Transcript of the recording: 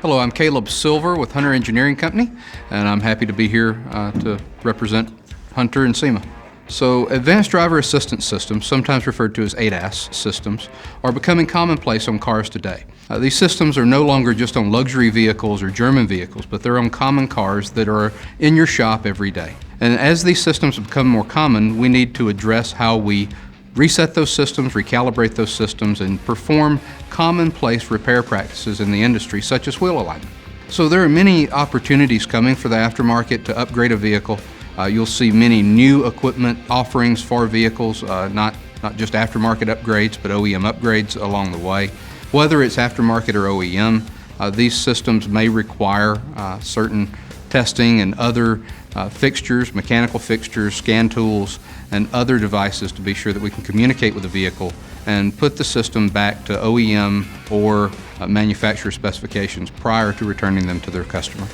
Hello, I'm Caleb Silver with Hunter Engineering Company, and I'm happy to be here to represent Hunter and SEMA. So, advanced driver assistance systems, sometimes referred to as ADAS systems, are becoming commonplace on cars today. These systems are no longer just on luxury vehicles or German vehicles, but they're on common cars that are in your shop every day. And as these systems become more common, we need to address how we reset those systems, recalibrate those systems, and perform commonplace repair practices in the industry, such as wheel alignment. So there are many opportunities coming for the aftermarket to upgrade a vehicle. You'll see many new equipment offerings for vehicles, not just aftermarket upgrades, but OEM upgrades along the way. Whether it's aftermarket or OEM, these systems may require certain testing and other fixtures, mechanical fixtures, scan tools, and other devices to be sure that we can communicate with the vehicle and put the system back to OEM or manufacturer specifications prior to returning them to their customer.